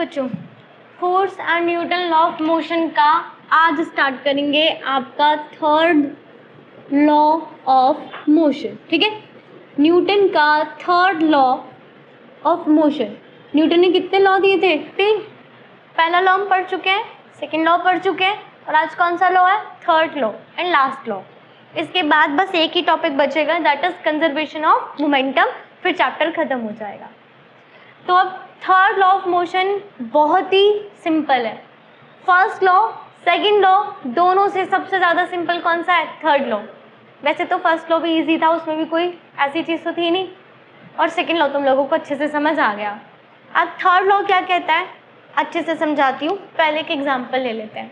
बच्चों, force and Newton law of motion का आज स्टार्ट करेंगे आपका थर्ड लॉ ऑफ मोशन। ठीक है, न्यूटन का third law of motion. Newton ने कितने लॉ दिए थे? 3। पहला लॉ हम पढ़ चुके हैं, सेकेंड लॉ पढ़ चुके हैं, और आज कौन सा लॉ है? Third law and last law. इसके बाद बस एक ही टॉपिक बचेगा, that is conservation of momentum, फिर चैप्टर खत्म हो जाएगा। तो अब थर्ड लॉ ऑफ मोशन बहुत ही सिंपल है। फर्स्ट लॉ सेकंड लॉ दोनों से सबसे ज़्यादा सिंपल कौन सा है? Third law. वैसे तो फर्स्ट लॉ भी इजी था, उसमें भी कोई ऐसी चीज़ तो थी नहीं, और सेकंड लॉ तुम लोगों को अच्छे से समझ आ गया। अब थर्ड लॉ क्या कहता है अच्छे से समझाती हूँ। पहले एक एग्जाम्पल ले लेते हैं।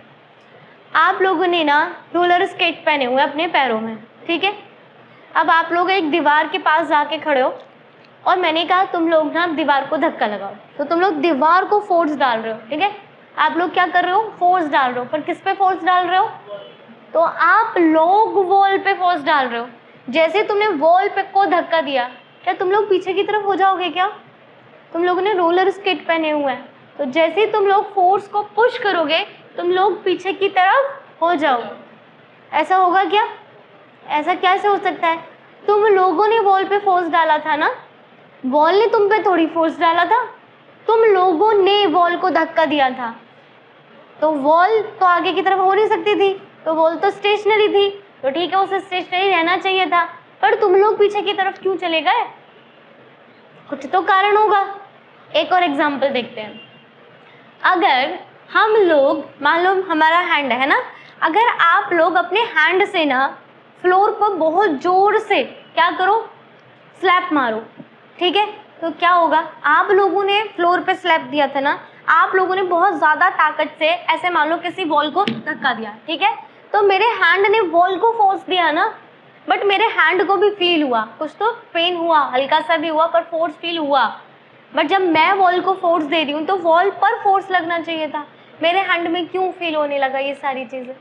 आप लोगों ने ना रोलर स्केट पहने हुए अपने पैरों में, ठीक है। अब आप लोग एक दीवार के पास जाके खड़े हो और मैंने कहा तुम लोग ना दीवार को धक्का लगाओ, तो तुम लोग दीवार को फोर्स डाल रहे हो, ठीक है। आप लोग क्या कर रहे हो? फोर्स डाल रहे हो, पर किस पे फोर्स डाल रहे हो? तो आप लोग वॉल पे फोर्स डाल रहे हो। जैसे तुमने वॉल पे को धक्का दिया, क्या तुम लोग पीछे की तरफ हो जाओगे? क्या तुम लोगों ने रोलर स्केट पहने हुए हैं, तो जैसे ही तुम लोग फोर्स को पुश करोगे तुम लोग पीछे की तरफ हो जाओगे। ऐसा होगा क्या? ऐसा कैसे हो सकता है? तुम लोगों ने वॉल पे फोर्स डाला था ना, वॉल ने तुम पे थोड़ी फोर्स डाला था, तुम लोगों ने वॉल को धक्का दिया था। तो वॉल तो आगे की तरफ हो नहीं सकती थी, तो वॉल तो स्टेशनरी थी, तो ठीक है उसे स्टेशनरी रहना चाहिए था, पर तुम लोग पीछे की तरफ क्यों चले गए? कुछ तो कारण होगा। एक और एग्जांपल देखते हैं। अगर हम लोग, मान लो हमारा हैंड है ना, अगर आप लोग अपने हैंड से ना फ्लोर पर बहुत जोर से क्या करो? स्लैप मारो, ठीक है, तो क्या होगा? आप लोगों ने फ्लोर पे स्लैप दिया था ना, आप लोगों ने बहुत ज़्यादा ताकत से ऐसे मान लो किसी वॉल को धक्का दिया, ठीक है, तो मेरे हैंड ने वॉल को फोर्स दिया ना, बट मेरे हैंड को भी फील हुआ, कुछ तो पेन हुआ, हल्का सा भी हुआ, पर फोर्स फील हुआ। बट जब मैं वॉल को फोर्स दे रही हूँ तो वॉल पर फोर्स लगना चाहिए था, मेरे हैंड में क्यों फील होने लगा ये सारी चीज़ें?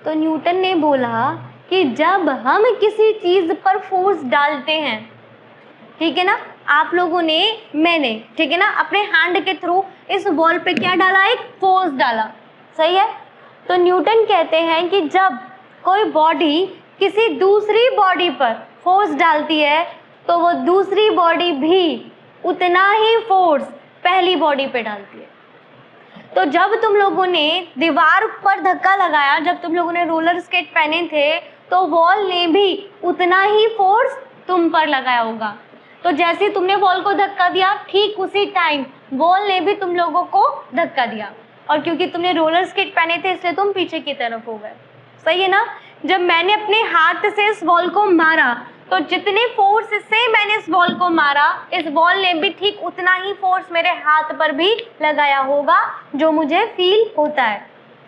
तो न्यूटन ने बोला कि जब हम किसी चीज़ पर फोर्स डालते हैं, ठीक है ना, आप लोगों ने, मैंने, ठीक है ना, अपने हैंड के थ्रू इस वॉल पे क्या डाला? एक फोर्स डाला, सही है। तो न्यूटन कहते हैं कि जब कोई बॉडी किसी दूसरी बॉडी पर फोर्स डालती है तो वो दूसरी बॉडी भी उतना ही फोर्स पहली बॉडी पे डालती है। तो जब तुम लोगों ने दीवार पर धक्का लगाया, जब तुम लोगों ने रोलर स्केट पहने थे, तो वॉल ने भी उतना ही फोर्स तुम पर लगाया होगा। तो जैसे तुमने वॉल को धक्का दिया, ठीक उसी टाइम वॉल ने भी तुम लोगों को धक्का दिया, और क्योंकि तुमने रोलर स्केट पहने थे इसलिए तुम पीछे की तरफ हो गए, सही है ना। जब मैंने अपने हाथ से इस वॉल को मारा, तो जितने फोर्स से मैंने इस वॉल को मारा, इस वॉल ने भी ठीक उतना ही फोर्स मेरे हाथ पर भी लगाया होगा, जो मुझे फील होता है,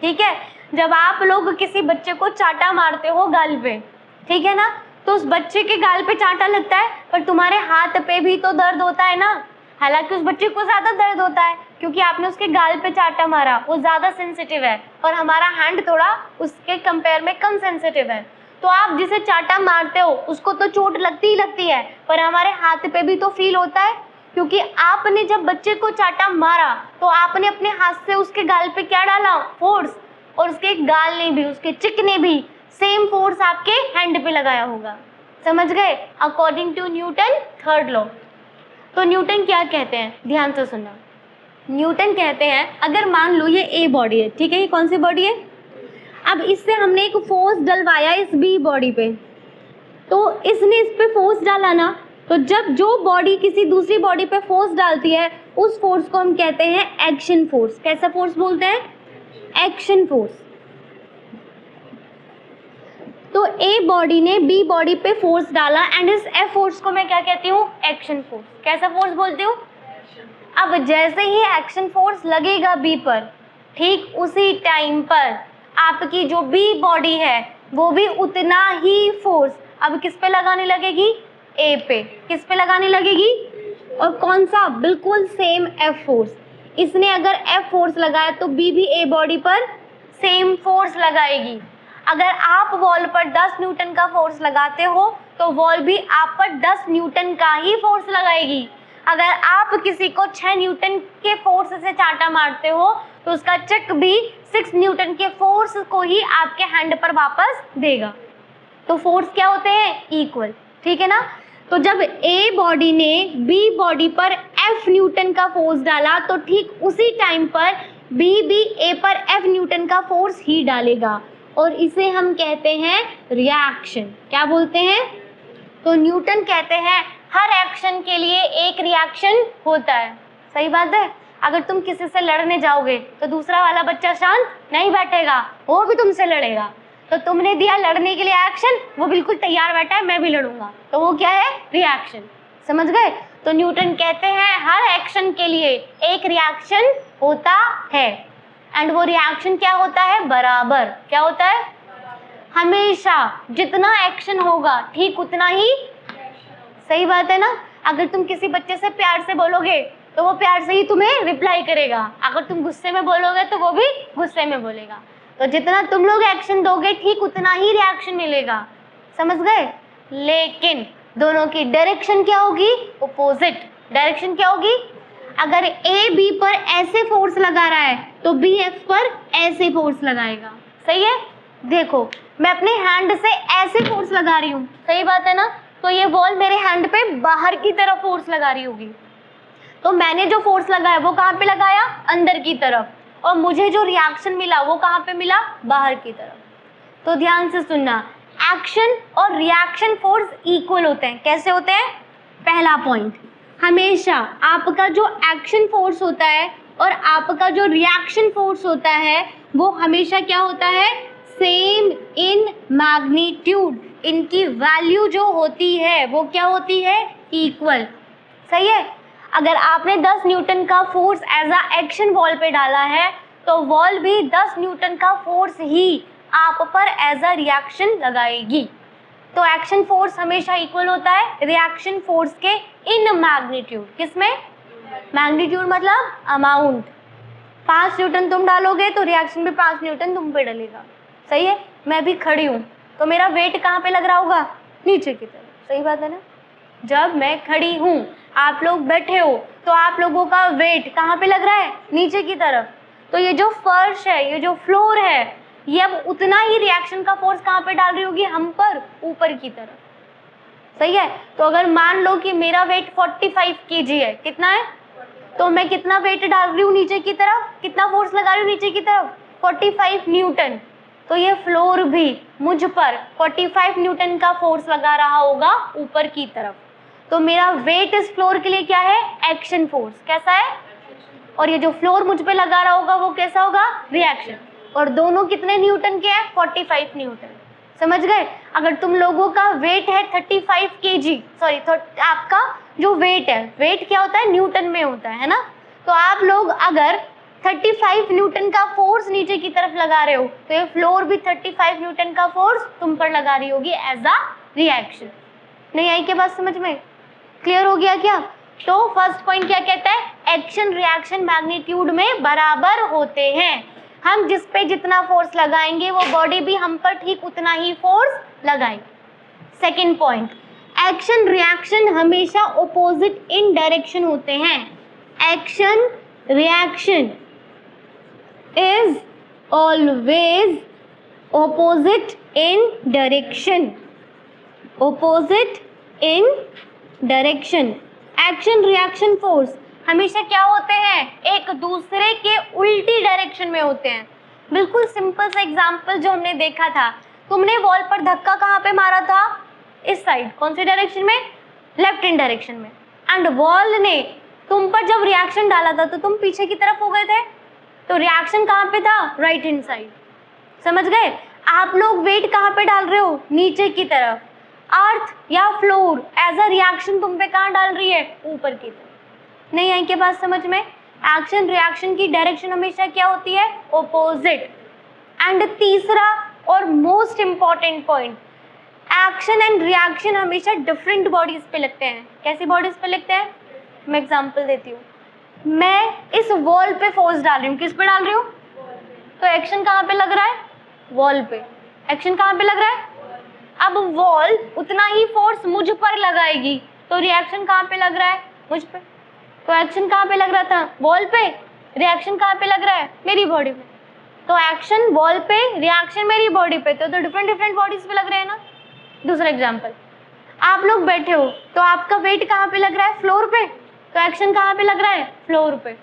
ठीक है। जब आप लोग किसी बच्चे को चाटा मारते हो गाल पे, ठीक है ना, तो उस बच्चे के गाल पे चाटा लगता है, पर तुम्हारे हाथ पे भी तो दर्द होता है ना। हालांकि उस बच्चे को ज़्यादा दर्द होता है क्योंकि आपने उसके गाल पे चाटा मारा, वो ज़्यादा सेंसिटिव है, और हमारा हैंड थोड़ा उसके कंपेयर में कम सेंसिटिव है। तो आप जिसे चाटा मारते हो उसको तो चोट लगती ही लगती है, पर हमारे हाथ पे भी तो फील होता है, क्योंकि आपने जब बच्चे को चाटा मारा तो आपने अपने हाथ से उसके गाल पे क्या डाला? फोर्स, और उसके गाल ने भी, उसके चिक ने भी सेम फोर्स आपके हैंड पे लगाया होगा। समझ गए? According to Newton third law. तो न्यूटन क्या कहते हैं, ध्यान से सुनना। न्यूटन कहते हैं अगर मान लो ये ए बॉडी है, ठीक है, ये कौन सी बॉडी है? अब इससे हमने एक फोर्स डलवाया इस बी बॉडी पे, तो इसने इस पे फोर्स डाला ना, तो जब जो बॉडी किसी दूसरी बॉडी पे फोर्स डालती है उस फोर्स को हम कहते हैं एक्शन फोर्स। कैसा फोर्स बोलते हैं? Action force. तो ए बॉडी ने बी बॉडी पे फोर्स डाला, एंड इस एफ फोर्स को मैं क्या कहती हूँ? Action force. कैसा फोर्स बोलती हूँ? अब जैसे ही एक्शन फोर्स लगेगा बी पर, ठीक उसी टाइम पर आपकी जो बी बॉडी है वो भी उतना ही फोर्स अब किस पे लगाने लगेगी? ए पे। किस पे लगाने लगेगी? और कौन सा? बिल्कुल सेम एफ फोर्स। इसने अगर एफ फोर्स लगाया तो बी भी ए बॉडी पर सेम फोर्स लगाएगी। अगर आप वॉल पर 10 न्यूटन का फोर्स लगाते हो तो वॉल भी आप पर 10 न्यूटन का ही फोर्स लगाएगी। अगर आप किसी को 6 न्यूटन के फोर्स से चांटा मारते हो तो उसका चक भी 6 न्यूटन के फोर्स को ही आपके हैंड पर वापस देगा। तो फोर्स क्या होते हैं? इक्वल, ठीक है ना। तो जब ए बॉडी ने बी बॉडी पर एफ न्यूटन का फोर्स डाला तो ठीक उसी टाइम पर बी भी ए पर एफ न्यूटन का फोर्स ही डालेगा और इसे हम कहते हैं रिएक्शन। क्या बोलते हैं? तो न्यूटन कहते हैं हर एक्शन के लिए एक रिएक्शन होता है। सही बात है। अगर तुम किसी से लड़ने जाओगे तो दूसरा वाला बच्चा शांत नहीं बैठेगा, वो भी तुमसे लड़ेगा। तो तुमने दिया लड़ने के लिए एक्शन, वो बिल्कुल तैयार बैठा है मैं भी लड़ूंगा, तो वो क्या है? रिएक्शन। समझ गए? तो न्यूटन कहते हैं हर एक्शन के लिए एक रिएक्शन होता है एंड वो रिएक्शन क्या होता है? बराबर। क्या होता है? हमेशा जितना एक्शन होगा ठीक उतना ही। सही बात है ना। अगर तुम किसी बच्चे से प्यार से बोलोगे तो वो प्यार से ही तुम्हें रिप्लाई करेगा, अगर तुम गुस्से में बोलोगे तो वो भी गुस्से में बोलेगा। तो जितना तुम लोग एक्शन दोगे ठीक उतना ही रिएक्शन मिलेगा। समझ गए? लेकिन दोनों की डायरेक्शन क्या होगी? अपोजिट। डायरेक्शन क्या होगी? अगर ए बी पर ऐसे फोर्स लगा रहा है तो बी एफ पर ऐसे फोर्स लगाएगा। सही है? देखो मैं अपने हैंड से ऐसे फोर्स लगा रही हूँ, सही बात है ना। तो ये बॉल मेरे हैंड पे बाहर की तरफ फोर्स लगा रही होगी, तो मैंने जो फोर्स लगाया वो कहाँ पे लगाया? अंदर की तरफ। और मुझे जो रिएक्शन मिला वो कहाँ पे मिला? बाहर की तरफ। तो ध्यान से सुनना, एक्शन और रिएक्शन फोर्स इक्वल होते हैं। कैसे होते हैं? पहला पॉइंट, हमेशा आपका जो एक्शन फोर्स होता है और आपका जो रिएक्शन फोर्स होता है वो हमेशा क्या होता है? Same in magnitude. इनकी वैल्यू जो होती है वो क्या होती है? इक्वल। सही है। अगर आपने 10 न्यूटन का force as a action wall पे डाला है तो वॉल भी 10 न्यूटन का फोर्स ही आप पर एज अ रिएक्शन लगाएगी। तो एक्शन फोर्स हमेशा इक्वल होता है रिएक्शन फोर्स के इन मैग्नीट्यूड। किसमें? मैग्नीट्यूड मतलब अमाउंट। 5 न्यूटन तुम डालोगे तो रिएक्शन भी 5 न्यूटन तुम पे डलेगा। सही है। मैं भी खड़ी हूँ तो मेरा वेट कहाँ पे लग रहा होगा? नीचे की तरफ। सही बात है ना। जब मैं खड़ी हूँ आप लोग बैठे हो तो आप लोगों का वेट कहाँ पे लग रहा है? नीचे की तरफ। तो ये जो फर्श है, ये जो फ्लोर है, ये अब उतना ही रिएक्शन का फोर्स कहाँ पे डाल रही होगी? हम पर, ऊपर की तरफ। सही है। तो अगर मान लो कि मेरा वेट 45 kg है, कितना है? तो मैं कितना वेट डाल रही हूँ नीचे की तरफ? कितना फोर्स लगा रही हूँ नीचे की तरफ? 45 न्यूटन। तो ये फ्लोर भी मुझ पर 45 न्यूटन का फोर्स लगा रहा होगा ऊपर की तरफ। तो मेरा वेट इस फ्लोर के लिए क्या है? Action force. कैसा है? और ये जो फ्लोर मुझ पे लगा रहा होगा वो कैसा होगा? रिएक्शन। और दोनों कितने न्यूटन के हैं? 45 न्यूटन। समझ गए? अगर तुम लोगों का वेट है 35 kg, सॉरी, तो आपका जो वेट है, वेट क्या होता है? न्यूटन में होता है ना। तो आप लोग अगर 35 न्यूटन का फोर्स नीचे की तरफ लगा रहे हो तो ये फ्लोर भी 35 न्यूटन का फोर्स तुम पर लगा रही होगी एज अ रिएक्शन। नहीं आई क्या बात समझ में? क्लियर हो गया क्या? तो फर्स्ट पॉइंट क्या कहता है? एक्शन रिएक्शन मैग्नीट्यूड में बराबर होते हैं। हम जिस पे जितना फोर्स लगाएंगे वो बॉडी भी हम पर ठीक उतना ही फोर्स लगाएगी। सेकंड पॉइंट, एक्शन रिएक्शन हमेशा ऑपोजिट इन डायरेक्शन होते हैं। Action reaction is always opposite in direction. Opposite in direction. Action reaction force हमेशा क्या होते हैं? एक दूसरे के उल्टी डायरेक्शन में होते हैं। बिल्कुल सिंपल सा एग्जांपल जो हमने देखा था, तुमने वॉल पर धक्का कहाँ पे मारा था? इस साइड। कौन सी डायरेक्शन में? लेफ्ट हैंड डायरेक्शन में। एंड वॉल ने तुम पर जब रिएक्शन डाला था तो तुम पीछे की तरफ हो गए थे, तो रिएक्शन कहाँ पे था? Right hand side. समझ गए? आप लोग वेट कहाँ पे डाल रहे हो? नीचे की तरफ। अर्थ या फ्लोर एज अ रिएक्शन तुम पे कहाँ डाल रही है? ऊपर की तरफ। नहीं आई क्या बात समझ में? एक्शन रिएक्शन की डायरेक्शन हमेशा क्या होती है? ऑपोजिट। एंड तीसरा और most important point, action and reaction हमेशा डिफरेंट बॉडीज पे लगते हैं। कैसी बॉडीज पे लगते हैं? मैं एग्जांपल देती हूँ। मैं इस वॉल पे फोर्स डाल रही हूँ। किस पे डाल रही हूँ? तो एक्शन कहाँ पे लग रहा है? वॉल पे। एक्शन कहाँ पे लग रहा है? अब वॉल उतना ही फोर्स मुझ पर लगाएगी तो रिएक्शन कहाँ पे लग रहा है? मुझ पे। तो एक्शन कहाँ पे लग रहा था? वॉल पे। रिएक्शन कहाँ पे लग रहा है? मेरी बॉडी पे। तो एक्शन वॉल पे, रिएक्शन मेरी बॉडी पे, तो डिफरेंट डिफरेंट बॉडीज पे लग रहे हैं ना। दूसरा एग्जांपल, आप लोग बैठे हो तो आपका वेट कहाँ पे लग रहा है? फ्लोर पे। तो एक्शन कहाँ पे लग रहा है? फ्लोर पे।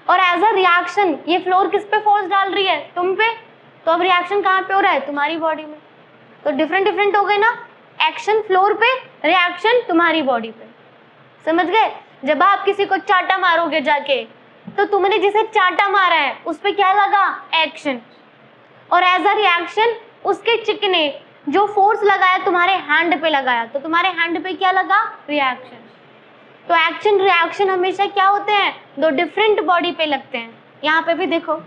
और एज अ रिएक्शन ये फ्लोर किस पे फोर्स डाल रही है? तुम पे। तो अब रिएक्शन कहाँ पे हो रहा है? तुम्हारी बॉडी में। तो डिफरेंट डिफरेंट हो गए ना। एक्शन फ्लोर पे, रिएक्शन तुम्हारी बॉडी पे। समझ गए? जब आप किसी को चाटा मारोगे जाके, तो तुमने जिसे चाटा मारा है उस पे क्या लगा? एक्शन। और एज अ रिएक्शन उसके चिक ने जो फोर्स लगाया तुम्हारे हैंड पे लगाया, तो तुम्हारे हैंड पे क्या लगा? रिएक्शन। तो एक्शन रिएक्शन हमेशा क्या होते हैं? दो डिफरेंट बॉडी पे लगते हैं। यहाँ पे भी देखो,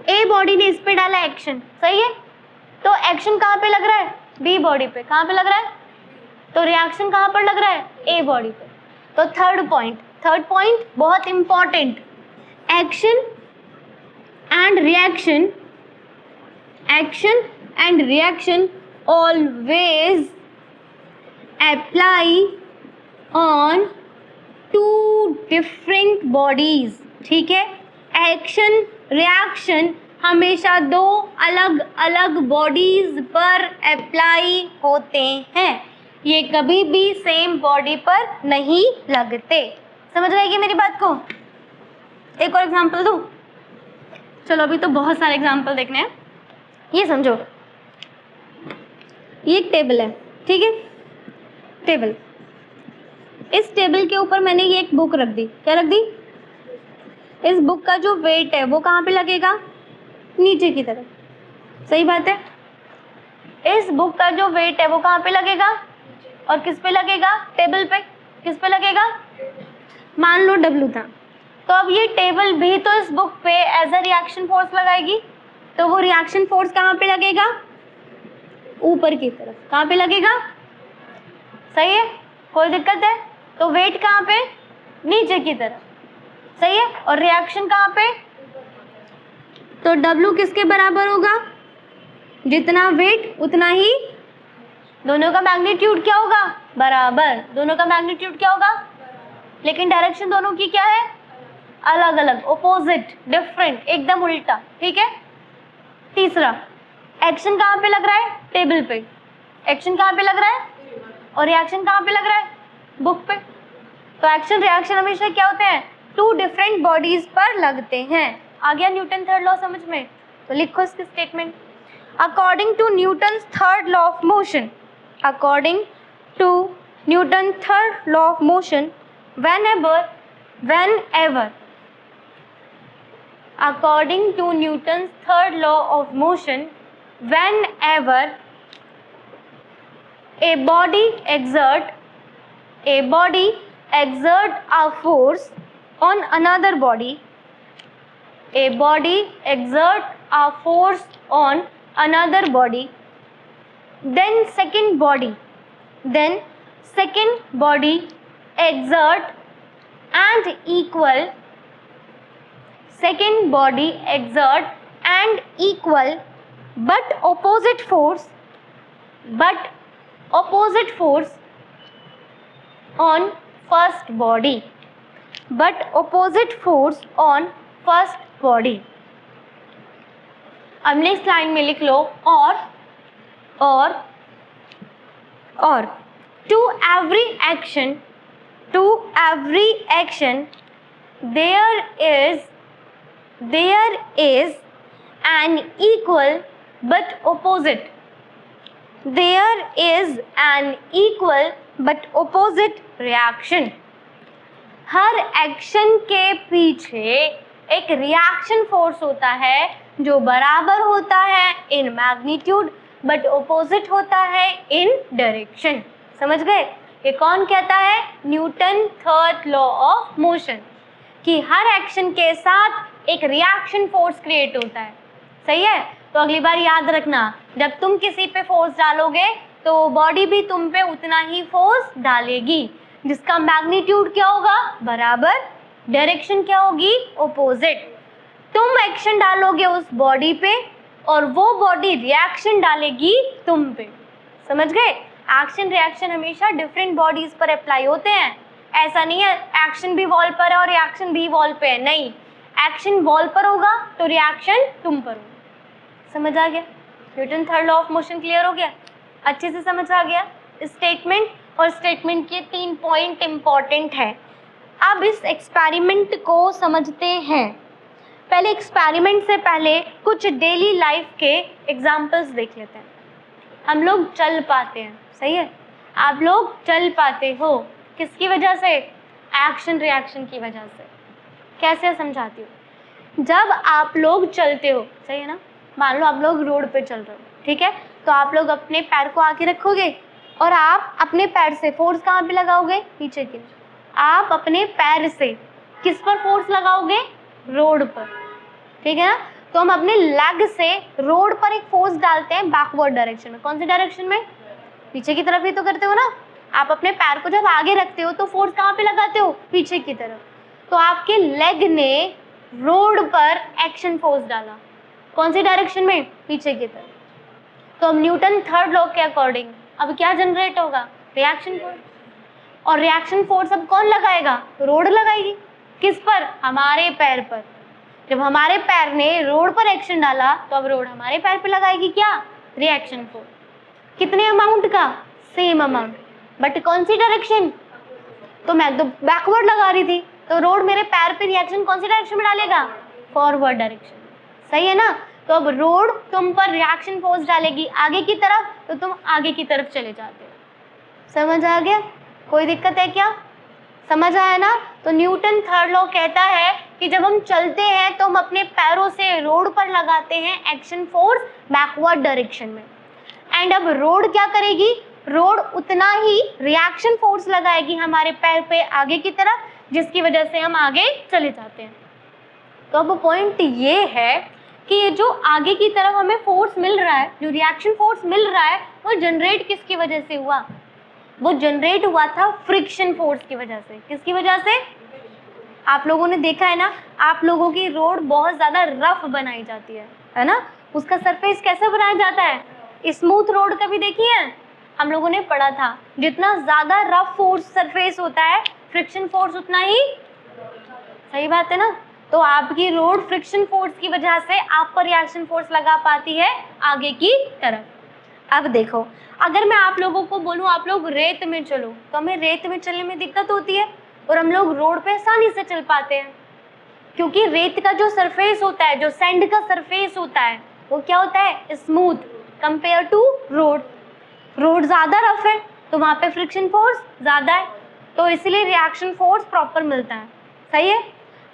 ए बॉडी ने इस पे डाला एक्शन, सही है? तो एक्शन कहाँ पे लग रहा है? बी बॉडी पे। कहाँ पे लग रहा है? तो रिएक्शन कहाँ पर लग रहा है? ए बॉडी पे। तो थर्ड पॉइंट बहुत important, action and reaction always apply on two different bodies. ठीक है? एक्शन रिएक्शन हमेशा दो अलग अलग बॉडीज पर अप्लाई होते हैं, ये कभी भी सेम बॉडी पर नहीं लगते। समझ रहे हैं मेरी बात को? एक और एग्जांपल दूं? चलो अभी तो बहुत सारे एग्जांपल देखने हैं। ये समझो, ये एक टेबल है, ठीक है? टेबल, इस टेबल के ऊपर मैंने ये एक बुक रख दी। क्या रख दी? इस बुक का जो वेट है वो कहाँ पे लगेगा? नीचे की तरफ। सही बात है? इस बुक का जो वेट है वो कहाँ पे लगेगा? और किस पे लगेगा? टेबल पे। किस पे लगेगा? मान लो W था, तो अब ये टेबल भी तो इस बुक पे एज अ रिएक्शन फोर्स लगाएगी, तो वो रिएक्शन फोर्स कहाँ पे लगेगा? ऊपर की तरफ। कहाँ पे लगेगा? सही है? कोई दिक्कत है? तो वेट कहाँ पे? नीचे की तरफ। सही है? और रिएक्शन कहाँ पे? तो W किसके बराबर होगा? जितना वेट उतना ही, दोनों का मैग्नीट्यूड क्या होगा? बराबर। दोनों का मैग्नीट्यूड क्या होगा? लेकिन डायरेक्शन दोनों की क्या है? अलग अलग, ऑपोजिट, डिफरेंट, एकदम उल्टा। ठीक है? तीसरा, एक्शन कहाँ पे लग रहा है? टेबल पे। एक्शन कहाँ पे लग रहा है? और रिएक्शन कहाँ पे लग रहा है? बुक पे। तो एक्शन रिएक्शन हमेशा क्या होते हैं? टू डिफरेंट बॉडीज पर लगते हैं। आ गया न्यूटन थर्ड लॉ समझ में? तो लिखो इसकी statement. According to Newton's third law of motion, according to Newton third law of motion, whenever according to Newton's third law of motion, whenever a body exert a force on another body, a body exert a force on another body, then second body exert and equal but opposite force on first body, अब next line में लिख लो और to every action there is an equal but opposite reaction। Her action के पीछे एक reaction force होता है जो बराबर होता है इन मैग्नीट्यूड बट ऑपोजिट होता है इन डायरेक्शन। समझ गए? ये कौन कहता है? Newton third law of motion, कि हर एक्शन के साथ एक रिएक्शन फोर्स क्रिएट होता है। सही है? तो अगली बार याद रखना, जब तुम किसी पे फोर्स डालोगे तो बॉडी भी तुम पे उतना ही फोर्स डालेगी, जिसका मैग्नीट्यूड क्या होगा? बराबर, डायरेक्शन क्या होगी? ऑपोजिट। तुम एक्शन डालोगे उस बॉडी पे और वो बॉडी रिएक्शन डालेगी तुम पे। समझ गए? एक्शन रिएक्शन हमेशा डिफरेंट बॉडीज पर अप्लाई होते हैं, ऐसा नहीं है एक्शन भी वॉल पर है और रिएक्शन भी वॉल पे है, नहीं, एक्शन वॉल पर होगा तो रिएक्शन तुम पर होगा। समझ आ गया? Newton third law of motion clear हो गया? अच्छे से समझ आ गया? स्टेटमेंट और स्टेटमेंट के 3 पॉइंट इंपॉर्टेंट है। अब इस एक्सपेरिमेंट को समझते हैं। पहले एक्सपेरिमेंट से पहले कुछ डेली लाइफ के एग्जाम्पल्स देख लेते हैं। हम लोग चल पाते हैं, सही है, आप लोग चल पाते हो, किसकी वजह से? एक्शन रिएक्शन की वजह से। कैसे समझाती हूँ? जब आप लोग चलते हो, सही है ना, मान लो आप लोग रोड पे चल रहे हो, ठीक है, तो आप लोग अपने पैर को आगे रखोगे और आप अपने पैर से फोर्स कहाँ पे लगाओगे? पीछे की। आप अपने पैर से किस पर फोर्स लगाओगे? रोड पर, ठीक है ना। तो हम अपने लेग से रोड पर एक फोर्स डालते हैं बैकवर्ड डायरेक्शन में। कौन सी डायरेक्शन में? पीछे की तरफ ही तो करते हो ना। आप अपने पैर को जब आगे रखते हो तो फोर्स कहाँ पे लगाते हो? पीछे की तरफ। तो आपके लेग ने रोड पर एक्शन फोर्स डाला, कौन सी डायरेक्शन में? पीछे की तरफ। तो अब न्यूटन थर्ड लॉ के अकॉर्डिंग अब क्या जनरेट होगा? Reaction force. और रिएक्शन फोर्स अब कौन लगाएगा? रोड लगाएगी। किस पर? हमारे पैर पर। जब हमारे पैर ने रोड पर एक्शन डाला तो अब रोड हमारे पैर पे लगाएगी क्या? Reaction force. कितने अमाउंट का? सेम अमाउंट, बट कौन सी डायरेक्शन? तो मैं तो बैकवर्ड लगा रही थी, तो रोड मेरे पैर पे रिएक्शन कौन सी डायरेक्शन में डालेगा? Forward direction. सही है ना। तो अब रोड तुम पर रिएक्शन फोर्स डालेगी आगे की तरफ, तो तुम आगे की तरफ चले जाते हो। समझ आ गया? कोई दिक्कत है क्या? समझ आया ना। तो न्यूटन थर्ड लॉ कहता है कि जब हम चलते हैं तो हम अपने पैरों से रोड पर लगाते हैं एक्शन फोर्स बैकवर्ड डायरेक्शन में। एंड अब रोड क्या करेगी? रोड उतना ही रिएक्शन फोर्स लगाएगी हमारे पैर पे आगे की तरफ, जिसकी वजह से हम आगे चले जाते हैं। तो अब पॉइंट ये है कि ये जो आगे की तरफ हमें फोर्स मिल रहा है, जो रिएक्शन फोर्स मिल रहा है, वो जनरेट किसकी वजह से हुआ? वो जनरेट हुआ था फ्रिक्शन फोर्स की वजह से। किसकी वजह से? आप लोगों ने देखा है ना, आप लोगों की रोड बहुत ज़्यादा रफ बनाई जाती है ना। उसका सरफेस कैसे बनाया जाता है? स्मूथ रोड कभी देखी है? हम लोगों ने पढ़ा था, जितना ज़्यादा रफ फोर्स सरफेस होता है, फ्रिक्शन फोर्स उतना ही। सही बात है ना। तो आपकी रोड फ्रिक्शन फोर्स की वजह से आप पर रिएक्शन फोर्स लगा पाती है आगे की तरफ। अब देखो, अगर मैं आप लोगों को बोलूं आप लोग रेत में चलो, तो हमें रेत में चलने में दिक्कत होती है और हम लोग रोड पे आसानी से चल पाते हैं, क्योंकि रेत का जो सरफेस होता है, जो सैंड का सरफेस होता है, वो क्या होता है? Smooth compare to road. Road ज़्यादा रफ है तो वहाँ पे फ्रिक्शन फोर्स ज़्यादा है, तो इसलिए रिएक्शन फोर्स प्रॉपर मिलता है। सही है।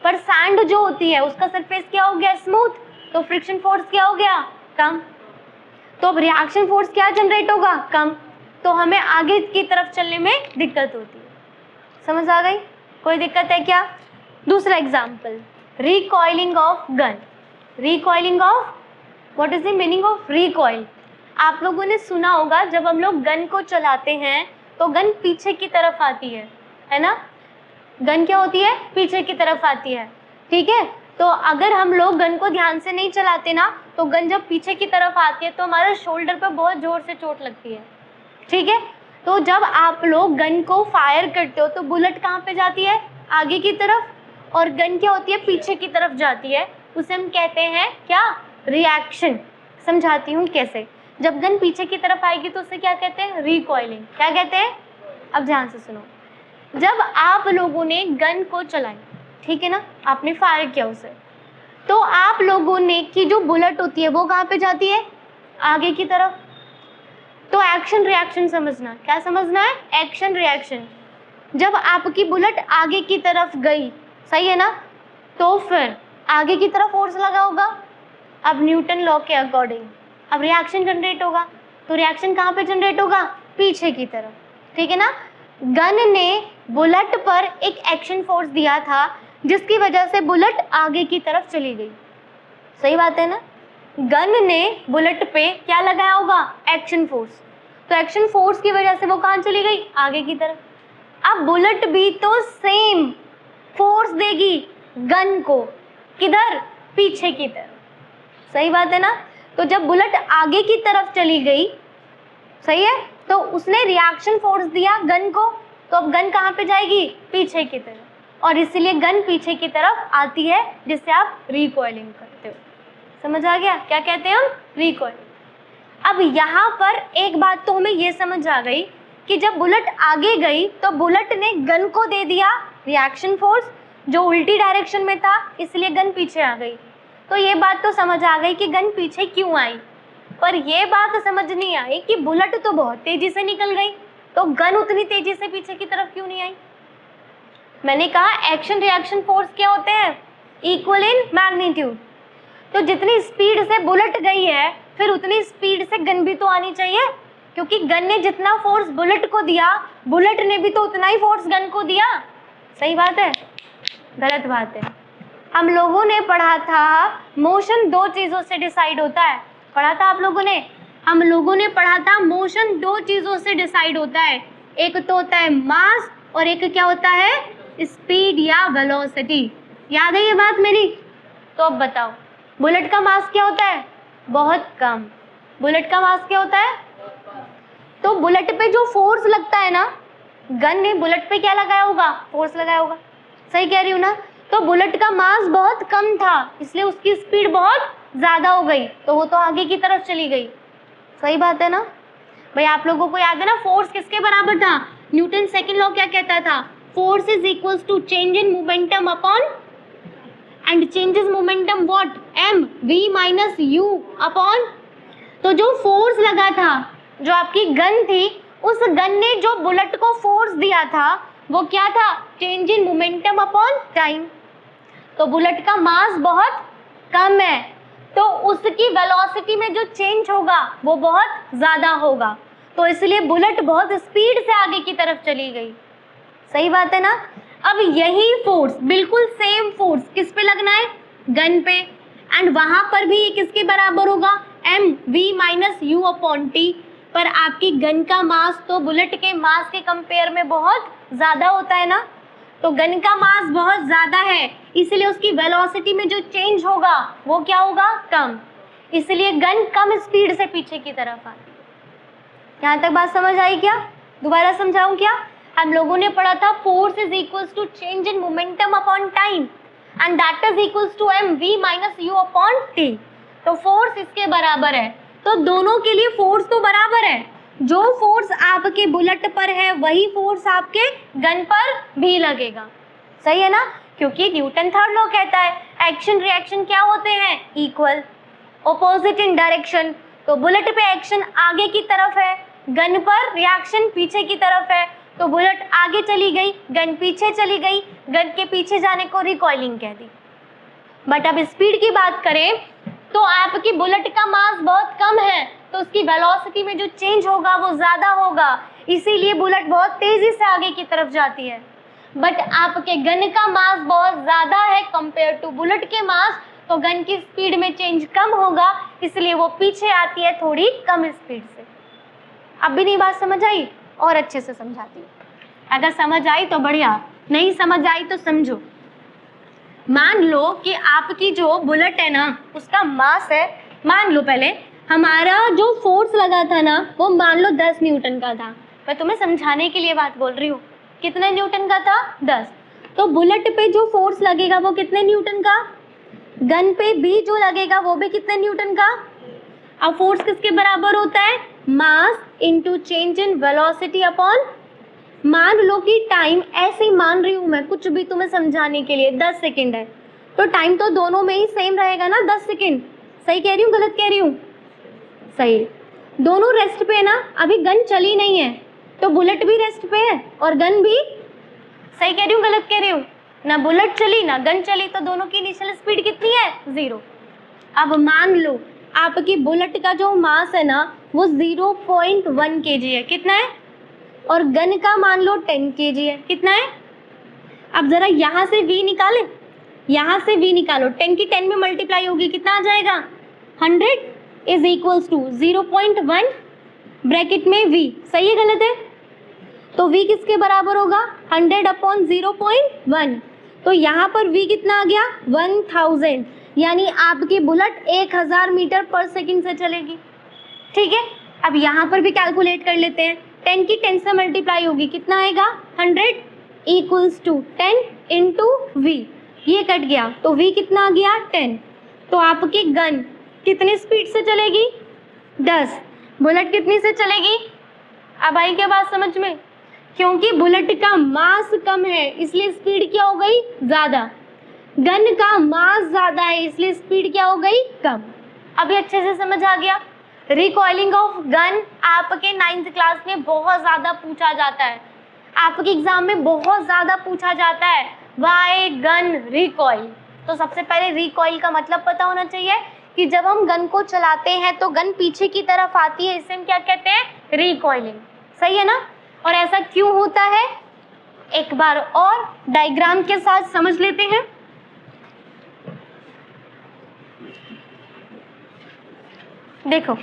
पर सैंड जो होती है उसका सरफेस क्या हो गया? स्मूथ, तो फ्रिक्शन फोर्स क्या हो गया? कम। तो अब रिएक्शन फोर्स क्या जनरेट होगा? कम। तो हमें आगे की तरफ चलने में दिक्कत होती है। समझ आ गई? कोई दिक्कत है क्या? दूसरा example, recoiling of gun. Recoiling of, what is the meaning of recoil? आप लोगों ने सुना होगा जब हम लोग गन को चलाते हैं तो गन पीछे की तरफ आती है ना। गन क्या होती है? पीछे की तरफ आती है, ठीक है। तो अगर हम लोग गन को ध्यान से नहीं चलाते ना, तो गन जब पीछे की तरफ आती है तो हमारे शोल्डर पर बहुत जोर से चोट लगती है, ठीक है। तो जब आप लोग गन को फायर करते हो तो बुलेट कहाँ पे जाती है? आगे की तरफ, और गन क्या होती है? पीछे की तरफ जाती है। उसे हम कहते हैं क्या? रिएक्शन। समझाती हूँ कैसे। जब गन पीछे की तरफ आएगी तो उसे क्या कहते हैं? रिकॉइलिंग। क्या कहते हैं? अब ध्यान से सुनो। जब आप लोगों ने गन को चलाई, ठीक है ना, आपने फायर किया उसे, तो आप लोगों ने की जो बुलेट होती है वो कहाँ पे जाती है? आगे की तरफ। तो एक्शन रिएक्शन समझना। क्या समझना है? Action reaction. जब आपकी बुलेट आगे की तरफ गई, सही है ना, तो फिर आगे की तरफ फोर्स लगा होगा। अब न्यूटन लॉ के अकॉर्डिंग अब रिएक्शन जनरेट होगा। तो रिएक्शन कहाँ पे जनरेट होगा? पीछे की तरफ, ठीक है ना। गन ने बुलेट पर एक एक्शन फोर्स दिया था जिसकी वजह से बुलेट आगे की तरफ चली गई। सही बात है ना। गन ने बुलेट पे क्या लगाया होगा? Action force. तो एक्शन फोर्स की वजह से वो कहाँ चली गई? आगे की तरफ। अब बुलेट भी तो सेम फोर्स देगी गन को, किधर? पीछे की तरफ। सही बात है ना। तो जब बुलेट आगे की तरफ चली गई, सही है, तो उसने रिएक्शन फोर्स दिया गन को, तो अब गन कहाँ पे जाएगी, पीछे की तरफ, और इसीलिए गन पीछे की तरफ आती है, जिससे आप रिकॉइलिंग करते हो। समझ आ गया क्या कहते हैं हम, रिकॉइल। अब यहाँ पर एक बात तो हमें ये समझ आ गई कि जब बुलेट आगे गई तो बुलेट ने गन को दे दिया रिएक्शन फोर्स जो उल्टी डायरेक्शन में था, इसलिए गन पीछे आ गई। तो ये बात तो समझ आ गई कि गन पीछे क्यों आई, पर ये बात समझ नहीं आई कि बुलेट तो बहुत तेजी से निकल गई, तो गन उतनी तेजी से पीछे की तरफ क्यों नहीं आई। मैंने कहा एक्शन रिएक्शन फोर्स क्या होते हैं, इक्वल इन मैग्नीट्यूड। तो जितनी स्पीड से बुलेट गई है फिर उतनी स्पीड से गन भी तो आनी चाहिए, क्योंकि गन ने जितना फोर्स बुलेट को दिया, बुलेट ने भी तो उतना ही फोर्स गन को दिया। सही बात है, गलत बात है। हम लोगों ने पढ़ा था मोशन दो चीज़ों से डिसाइड होता है, पढ़ा था आप लोगों ने, हम लोगों ने पढ़ा था मोशन दो चीज़ों से डिसाइड होता है, एक तो होता है मास और एक क्या होता है, स्पीड या वेलोसिटी। याद है ये बात मेरी। तो अब बताओ बुलेट का मास क्या होता है, बहुत कम। बुलेट का मास क्या होता है, तो बुलेट पे जो फोर्स लगता है ना, गन ने बुलेट पे क्या लगाया होगा, फोर्स लगाया होगा। सही कह रही हूँ ना। तो बुलेट का मास बहुत कम था, इसलिए उसकी स्पीड बहुत ज़्यादा हो गई, तो वो तो आगे की तरफ चली गई। सही बात है ना भाई। आप लोगों को याद है ना फोर्स किसके बराबर था, न्यूटन सेकंड लॉ क्या कहता था, force is equals to change in momentum upon and changes momentum what, m v minus u upon. तो जो फोर्स लगा था, जो आपकी गन थी, उस गन ने जो बुलेट को फोर्स दिया था वो क्या था, change in momentum upon time. तो बुलेट का मास बहुत कम है, तो उसकी वेलोसिटी में जो चेंज होगा वो बहुत ज़्यादा होगा, तो इसलिए बुलेट बहुत स्पीड से आगे की तरफ चली गई। सही बात है ना। अब यही फोर्स, बिल्कुल सेम फोर्स किस पे लगना है, गन पे, एंड वहां पर भी ये किसके बराबर होगा, m v minus you upon T. पर आपकी गन का मास तो बुलेट के मास के कंपेयर में बहुत ज़्यादा होता है ना, तो गन का मास बहुत ज़्यादा है, इसलिए उसकी वेलोसिटी में जो चेंज होगा वो क्या होगा, कम, इसलिए गन कम स्पीड से पीछे की तरफ आती। यहाँ तक बात समझ आई क्या, दोबारा समझाऊं क्या। हम लोगों ने पढ़ा था force is equals to change in momentum upon time and that is equals to m v minus u upon t। तो फोर्स इसके बराबर है, तो दोनों के लिए फोर्स तो बराबर है। जो फोर्स आपके बुलेट पर है वही फोर्स आपके गन पर भी लगेगा। सही है ना, क्योंकि न्यूटन थर्ड लॉ कहता है एक्शन रिएक्शन क्या होते हैं, इक्वल, ऑपोजिट इन डायरेक्शन। तो बुलेट पे एक्शन आगे की तरफ है, गन पर रिएक्शन पीछे की तरफ है, तो बुलेट आगे चली गई, गन पीछे चली गई, गन के पीछे जाने को रिकॉइलिंग कह दी। बट अब स्पीड की बात करें तो आपकी बुलेट का मास बहुत कम है, तो उसकी वेलोसिटी में जो चेंज होगा वो ज़्यादा होगा, इसीलिए बुलेट बहुत तेज़ी से आगे की तरफ जाती है। बट आपके गन का मास बहुत ज़्यादा है कंपेयर टू बुलेट के मास, तो गन की स्पीड में चेंज कम होगा, इसलिए वो पीछे आती है थोड़ी कम स्पीड से। अब भी नहीं बात समझ आई, और अच्छे से समझाती हूँ। अगर समझ आई तो बढ़िया, नहीं समझ आई तो समझो। मान लो कि आपकी जो बुलेट है ना उसका मास है, मान लो पहले हमारा जो फोर्स लगा था ना वो मान लो 10 न्यूटन का था। मैं तुम्हें समझाने के लिए बात बोल रही हूँ, कितने न्यूटन का था, 10। तो बुलेट पे जो फोर्स लगेगा वो कितने न्यूटन का, गन पे भी जो लगेगा वो भी कितने न्यूटन का। अब फोर्स किसके बराबर होता है, mass into change in velocity upon, मान लो कि टाइम, ऐसे ही मान रही हूँ मैं, कुछ भी तुम्हें समझाने के लिए, 10 सेकेंड है, तो टाइम तो दोनों में ही सेम रहेगा ना, 10 सेकेंड। सही कह रही हूँ गलत कह रही हूँ, सही। दोनों रेस्ट पे है ना, अभी गन चली नहीं है, तो बुलेट भी रेस्ट पे है और गन भी। सही कह रही हूँ गलत कह रही हूँ, ना बुलेट चली ना गन चली, तो दोनों की इनिशियल स्पीड कितनी है, 0। अब मान लो आपकी बुलेट का जो मास है ना वो 0.1 kg है, कितना है, और गन का मान लो 10 kg है, कितना है। अब जरा यहाँ से v निकाले, यहाँ से v निकालो, 10 की 10 में मल्टीप्लाई होगी, कितना आ जाएगा, 100 इज इक्वल्स टू 0.1 ब्रैकेट में v। सही है गलत है, तो v किसके बराबर होगा, 100 अपॉन 0.1। तो यहाँ पर v कितना आ गया, 1000, यानी आपकी बुलेट 1000 मीटर पर सेकंड से चलेगी। ठीक है, अब यहाँ पर भी कैलकुलेट कर लेते हैं। 10 की 10 से मल्टीप्लाई होगी, कितना आएगा 100 इक्वल्स टू 10 इंटू वी, ये कट गया तो वी कितना आ गया 10। तो आपकी गन कितनी स्पीड से चलेगी 10, बुलेट कितनी से चलेगी। अब आई क्या बात समझ में, क्योंकि बुलेट का मास कम है इसलिए स्पीड क्या हो गई ज़्यादा, गन का मास ज़्यादा है इसलिए स्पीड क्या हो गई कम। अभी अच्छे से समझ आ गया। रिकॉइलिंग ऑफ गन आपके 9th क्लास में बहुत ज़्यादा पूछा जाता है, आपके एग्जाम में बहुत ज़्यादा पूछा जाता है, व्हाई गन रिकॉइल। तो सबसे पहले रिकॉइल का मतलब पता होना चाहिए कि जब हम गन को चलाते हैं तो गन पीछे की तरफ आती है, इसे हम क्या कहते हैं रिकॉइलिंग, सही है ना। और ऐसा क्यों होता है एक बार और डायग्राम के साथ समझ लेते हैं। देखो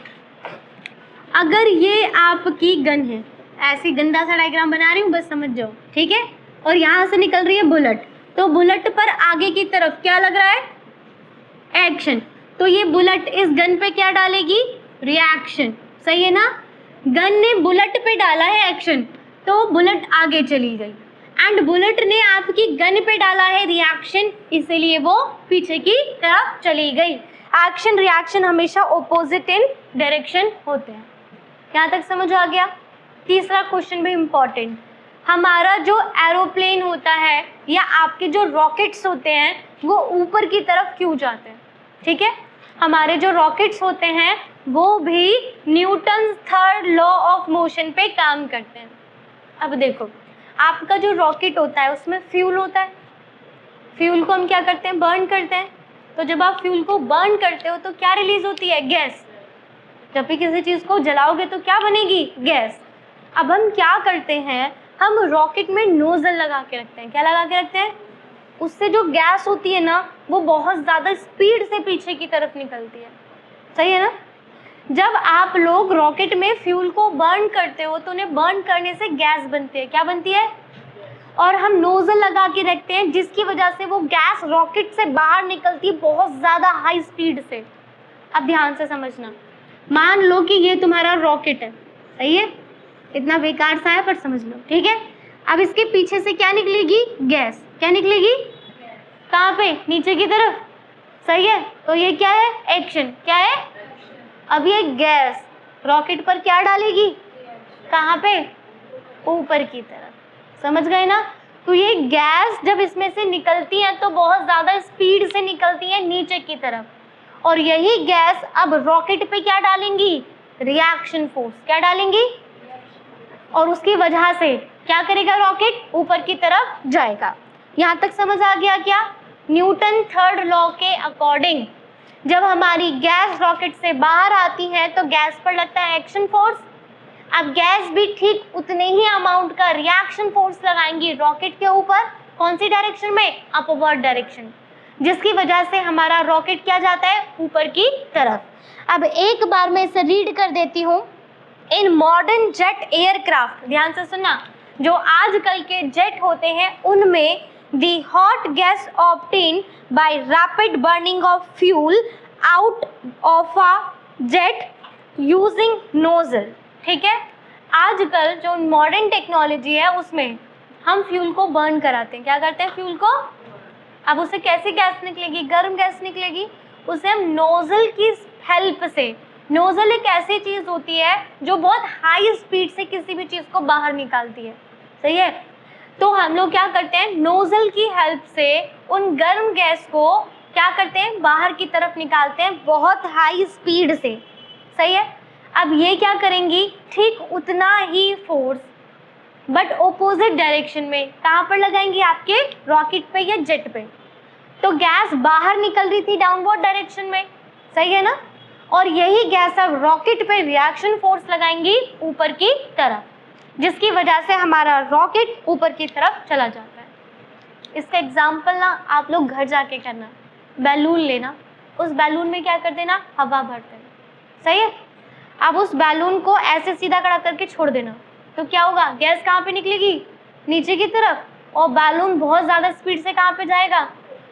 अगर ये आपकी गन है, ऐसी गंदा सा डायग्राम बना रही हूँ बस समझ जाओ, ठीक है, और यहाँ से निकल रही है बुलेट, तो बुलेट पर आगे की तरफ क्या लग रहा है एक्शन, तो ये बुलेट इस गन पे क्या डालेगी रिएक्शन, सही है ना। गन ने बुलेट पे डाला है एक्शन तो बुलेट आगे चली गई, एंड बुलेट ने आपकी गन पे डाला है रिएक्शन इसीलिए वो पीछे की तरफ चली गई। एक्शन रिएक्शन हमेशा ऑपोजिट इन डायरेक्शन होते हैं। यहाँ तक समझ आ गया। तीसरा क्वेश्चन भी इम्पॉर्टेंट, हमारा जो एरोप्लेन होता है या आपके जो रॉकेट्स होते हैं वो ऊपर की तरफ क्यों जाते हैं, ठीक है। हमारे जो रॉकेट्स होते हैं वो भी Newton third law of motion पे काम करते हैं। अब देखो आपका जो रॉकेट होता है उसमें फ्यूल होता है, फ्यूल को हम क्या करते हैं बर्न करते हैं, तो जब आप फ्यूल को बर्न करते हो तो क्या रिलीज होती है गैस, जब भी किसी चीज़ को जलाओगे तो क्या बनेगी गैस। अब हम क्या करते हैं, हम रॉकेट में नोजल लगा के रखते हैं, क्या लगा के रखते हैं, उससे जो गैस होती है ना वो बहुत ज़्यादा स्पीड से पीछे की तरफ निकलती है, सही है ना। जब आप लोग रॉकेट में फ्यूल को बर्न करते हो तो उन्हें बर्न करने से गैस बनती है, क्या बनती है, और हम नोजल लगा के रखते हैं जिसकी वजह से वो गैस रॉकेट से बाहर निकलती है बहुत ज़्यादा हाई स्पीड से। अब ध्यान से समझना, मान लो कि ये तुम्हारा रॉकेट है, सही है, इतना बेकार सा है पर समझ लो, ठीक है। अब इसके पीछे से क्या निकलेगी गैस, क्या निकलेगी कहाँ पे नीचे की तरफ, सही है, तो ये क्या है एक्शन, क्या है। अब ये गैस रॉकेट पर क्या डालेगी, कहाँ पे ऊपर की तरफ, समझ गए ना। तो ये गैस जब इसमें से निकलती है तो बहुत ज़्यादा स्पीड से निकलती है नीचे की तरफ, और यही गैस अब रॉकेट पे क्या डालेंगी रिएक्शन फोर्स, क्या डालेंगी, और उसकी वजह से क्या करेगा रॉकेट ऊपर की तरफ जाएगा। यहाँ तक समझ आ गया क्या। न्यूटन थर्ड लॉ के अकॉर्डिंग जब हमारी गैस रॉकेट से बाहर आती है तो गैस पर लगता है एक्शन फोर्स, अब गैस भी ठीक उतने ही अमाउंट का रिएक्शन फोर्स लगाएंगी रॉकेट के ऊपर, कौन सी डायरेक्शन में, अपवर्ड डायरेक्शन, जिसकी वजह से हमारा रॉकेट क्या जाता है ऊपर की तरफ। अब एक बार मैं इसे रीड कर देती हूँ। इन मॉडर्न जेट एयरक्राफ्ट, ध्यान से सुनना, जो आजकल के जेट होते हैं उनमें the hot gas obtained by rapid burning of fuel out of a jet using nozzle, ठीक है। आजकल जो मॉडर्न टेक्नोलॉजी है उसमें हम फ्यूल को बर्न कराते हैं, क्या करते हैं फ्यूल को, अब उससे कैसी गैस निकलेगी, गर्म गैस निकलेगी, उसे हम नोजल की हेल्प से, नोजल एक ऐसी चीज़ होती है जो बहुत हाई स्पीड से किसी भी चीज़ को बाहर निकालती है, सही है। तो हम लोग क्या करते हैं नोजल की हेल्प से उन गर्म गैस को क्या करते हैं बाहर की तरफ निकालते हैं बहुत हाई स्पीड से, सही है। अब ये क्या करेंगी ठीक उतना ही फोर्स बट ऑपोजिट डायरेक्शन में, कहाँ पर लगाएंगी आपके रॉकेट पे या जेट पे, तो गैस बाहर निकल रही थी डाउनवर्ड डायरेक्शन में, सही है ना, और यही गैस अब रॉकेट पे रिएक्शन फोर्स लगाएंगी ऊपर की तरफ, जिसकी वजह से हमारा रॉकेट ऊपर की तरफ चला जाता है। इसका एग्जाम्पल ना आप लोग घर जाके करना, बैलून लेना, उस बैलून में क्या कर देना हवा भर देना, सही है। अब उस बैलून को ऐसे सीधा खड़ा करके छोड़ देना तो क्या होगा, गैस कहाँ पे निकलेगी नीचे की तरफ, और बैलून बहुत ज़्यादा स्पीड से कहाँ पे जाएगा,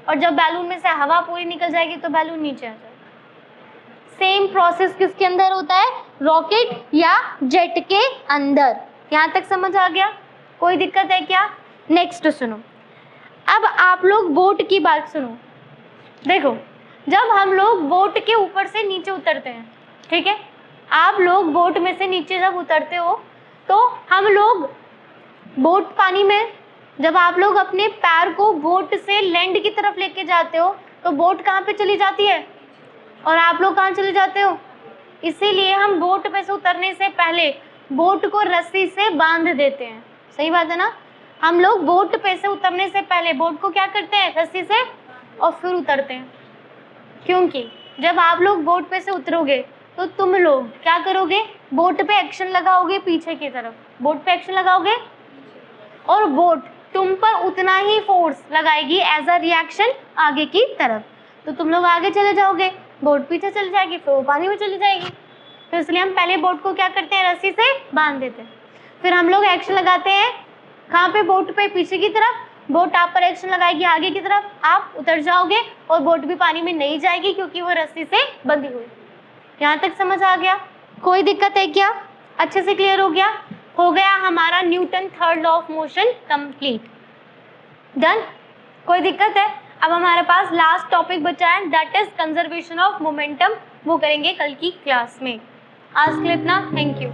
और जब बैलून में से हवा पूरी निकल जाएगी तो बैलून नीचे आ जाएगा। सेम प्रोसेस किसके अंदर होता है, रॉकेट या जेट के अंदर, यहाँ तक समझ आ गया? कोई दिक्कत है क्या? नेक्स्ट सुनो, अब आप लोग बोट की बात सुनो। देखो, जब हम लोग बोट के ऊपर से नीचे उतरते हैं, ठीक है, आप लोग बोट में से नीचे जब उतरते हो तो हम लोग बोट पानी में, जब आप लोग अपने पैर को बोट से लैंड की तरफ लेके जाते हो तो बोट कहाँ पे चली जाती है और आप लोग कहाँ चले जाते हो? इसीलिए हम बोट में से उतरने से पहले बोट को रस्सी से बांध देते हैं। सही बात है ना? हम लोग बोट पे से उतरने से पहले बोट को क्या करते हैं? रस्सी से, और फिर उतरते हैं। क्योंकि जब आप लोग बोट पे से उतरोगे तो तुम लोग क्या करोगे? बोट पे एक्शन लगाओगे पीछे की तरफ, बोट पे एक्शन लगाओगे और बोट तुम पर उतना ही फोर्स लगाएगी एज अ रिएक्शन आगे की तरफ, तो तुम लोग आगे चले जाओगे, बोट पीछे चली जाएगी, फिर वो पानी में चली जाएगी। तो इसलिए हम पहले बोट को क्या करते हैं? रस्सी से बांध देते हैं। फिर हम लोग एक्शन लगाते हैं कहाँ पे? बोट पे पीछे की तरफ। बोट आप पर एक्शन लगाएगी आगे की तरफ, आप उतर जाओगे और बोट भी पानी में नहीं जाएगी क्योंकि वो रस्सी से बंधी हुई। यहाँ तक समझ आ गया? कोई दिक्कत है क्या? अच्छे से क्लियर हो गया? हो गया हमारा Newton third law of motion complete. Done? कोई दिक्कत है? अब हमारे पास लास्ट टॉपिक बचा है, that is conservation of momentum. वो करेंगे कल की क्लास में। आज के लिए इतना, थैंक यू।